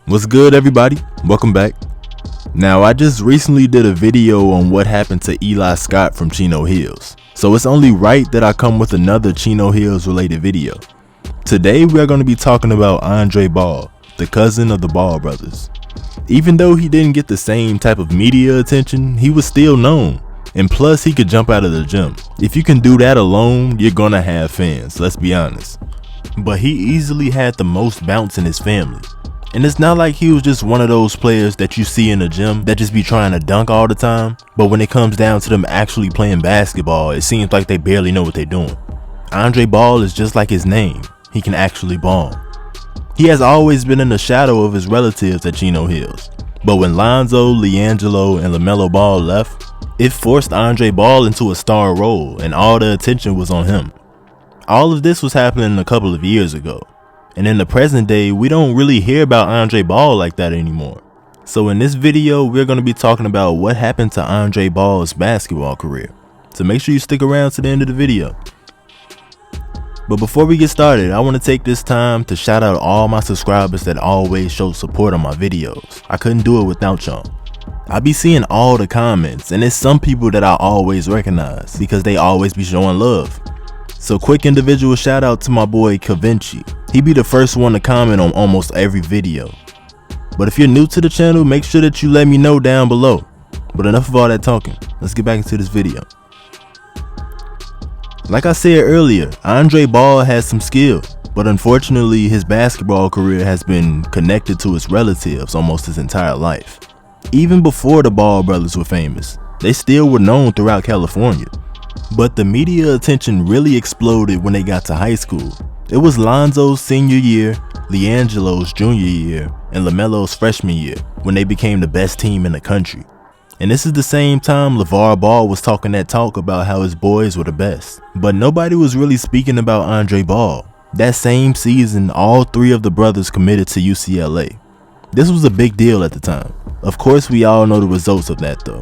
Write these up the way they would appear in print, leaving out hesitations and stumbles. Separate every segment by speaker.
Speaker 1: What's good, everybody? Welcome back. Now, I just recently did a video on what happened to Eli Scott from Chino Hills, so it's only right that I come with another Chino Hills related video. Today we are going to be talking about Andre Ball, the cousin of the Ball brothers. Even though he didn't get the same type of media attention, he was still known, and plus he could jump out of the gym. If you can do that alone, you're gonna have fans, let's be honest. But he easily had the most bounce in his family. And it's not like he was just one of those players that you see in the gym that just be trying to dunk all the time, but when it comes down to them actually playing basketball, it seems like they barely know what they're doing. Andre Ball is just like his name, he can actually ball. He has always been in the shadow of his relatives at Chino Hills, but when Lonzo, LiAngelo, and LaMelo Ball left, it forced Andre Ball into a star role and all the attention was on him. All of this was happening a couple of years ago. And in the present day, we don't really hear about Andre Ball like that anymore. So in this video, we're going to be talking about what happened to Andre Ball's basketball career. So make sure you stick around to the end of the video. But before we get started, I want to take this time to shout out all my subscribers that always show support on my videos. I couldn't do it without y'all. I be seeing all the comments, and it's some people that I always recognize because they always be showing love. So quick individual shout out to my boy Kavinci. He be the first one to comment on almost every video. But if you're new to the channel, make sure that you let me know down below. But enough of all that talking, let's get back into this video. Like I said earlier, Andre Ball has some skill, but unfortunately his basketball career has been connected to his relatives almost his entire life. Even before the Ball brothers were famous, they still were known throughout California. But the media attention really exploded when they got to high school. It was Lonzo's senior year, LiAngelo's junior year, and LaMelo's freshman year when they became the best team in the country. And this is the same time LeVar Ball was talking that talk about how his boys were the best. But nobody was really speaking about Andre Ball. That same season, all three of the brothers committed to UCLA. This was a big deal at the time. Of course, we all know the results of that though.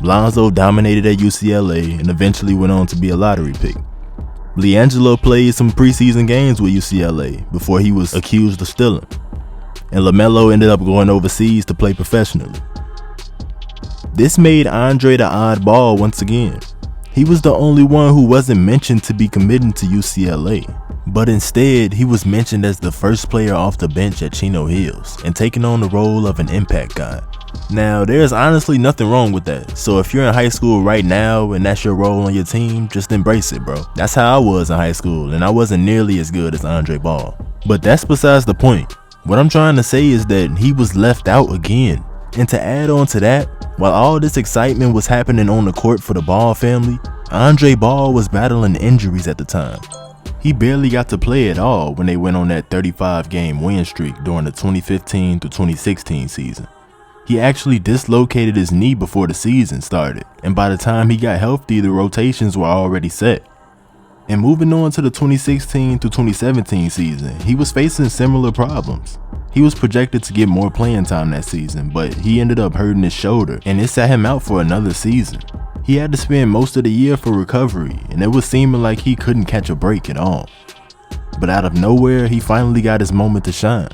Speaker 1: Lonzo dominated at UCLA and eventually went on to be a lottery pick. LiAngelo played some preseason games with UCLA before he was accused of stealing. And LaMelo ended up going overseas to play professionally. This made Andre the oddball once again. He was the only one who wasn't mentioned to be committing to UCLA. But instead, he was mentioned as the first player off the bench at Chino Hills and taking on the role of an impact guy. Now, there's honestly nothing wrong with that, so if you're in high school right now and that's your role on your team, just embrace it, bro. That's how I was in high school, and I wasn't nearly as good as Andre Ball. But that's besides the point. What I'm trying to say is that he was left out again. And to add on to that, while all this excitement was happening on the court for the Ball family, Andre Ball was battling injuries at the time. He barely got to play at all when they went on that 35-game win streak during the 2015 to 2016 season. He actually dislocated his knee before the season started, and by the time he got healthy, the rotations were already set. And moving on to the 2016 to 2017 season, he was facing similar problems. He was projected to get more playing time that season, but he ended up hurting his shoulder, and it sat him out for another season. He had to spend most of the year for recovery, and it was seeming like he couldn't catch a break at all. But out of nowhere, he finally got his moment to shine.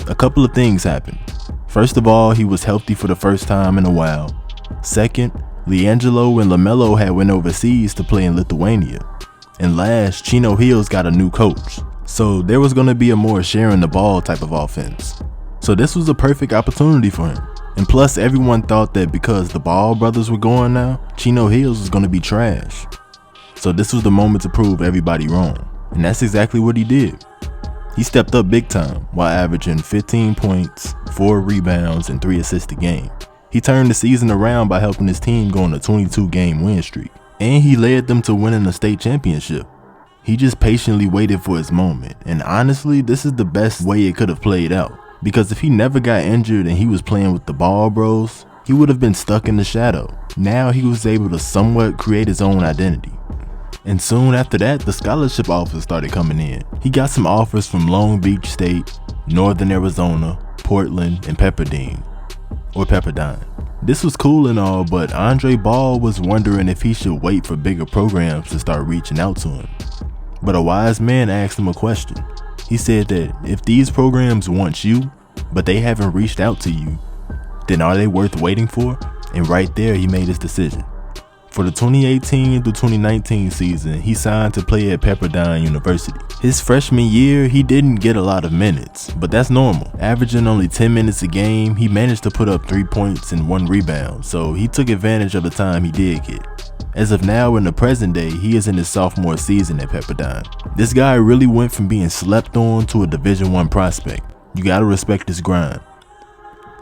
Speaker 1: A couple of things happened. First of all, he was healthy for the first time in a while. Second, LiAngelo and LaMelo had went overseas to play in Lithuania. And last, Chino Hills got a new coach. So there was going to be a more sharing the ball type of offense. So this was a perfect opportunity for him. And plus, everyone thought that because the Ball brothers were going now, Chino Hills was going to be trash. So this was the moment to prove everybody wrong. And that's exactly what he did. He stepped up big time while averaging 15 points, 4 rebounds, and 3 assists a game. He turned the season around by helping his team go on a 22-game win streak. And he led them to winning the state championship. He just patiently waited for his moment. And honestly, this is the best way it could have played out. Because if he never got injured and he was playing with the Ball bros, he would have been stuck in the shadow. Now he was able to somewhat create his own identity. And soon after that, the scholarship offers started coming in. He got some offers from Long Beach State, Northern Arizona, Portland, and Pepperdine. This was cool and all, but Andre Ball was wondering if he should wait for bigger programs to start reaching out to him. But a wise man asked him a question. He said that if these programs want you, but they haven't reached out to you, then are they worth waiting for? And right there, he made his decision. For the 2018 through 2019 season, he signed to play at Pepperdine University. His freshman year, he didn't get a lot of minutes, but that's normal. Averaging only 10 minutes a game, he managed to put up 3 points and 1 rebound, so he took advantage of the time he did get. As of now, in the present day, he is in his sophomore season at Pepperdine. This guy really went from being slept on to a Division I prospect. You gotta respect his grind.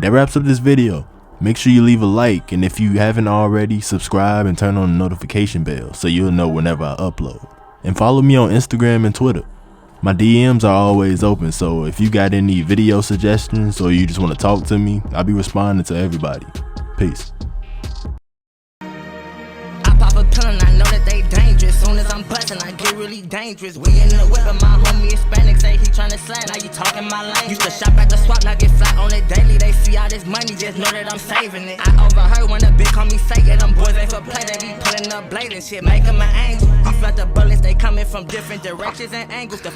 Speaker 1: That wraps up this video. Make sure you leave a like, and if you haven't already, subscribe and turn on the notification bell so you'll know whenever I upload. And follow me on Instagram and Twitter. My DMs are always open, so if you got any video suggestions or you just want to talk to me, I'll be responding to everybody. Peace.
Speaker 2: Pop a pill and I know that they dangerous. Soon as I'm bustin', I get really dangerous. We in the whip and my homie Hispanic say he tryna slide. Now you talking my language. Used to shop at the swap, now get flat on it daily. They see all this money, just know that I'm saving it. I overheard when the bitch call me fake, yeah, them boys ain't for play. They be pulling up blade and shit, make 'em an angel. You felt the bullets, they coming from different directions and angles. The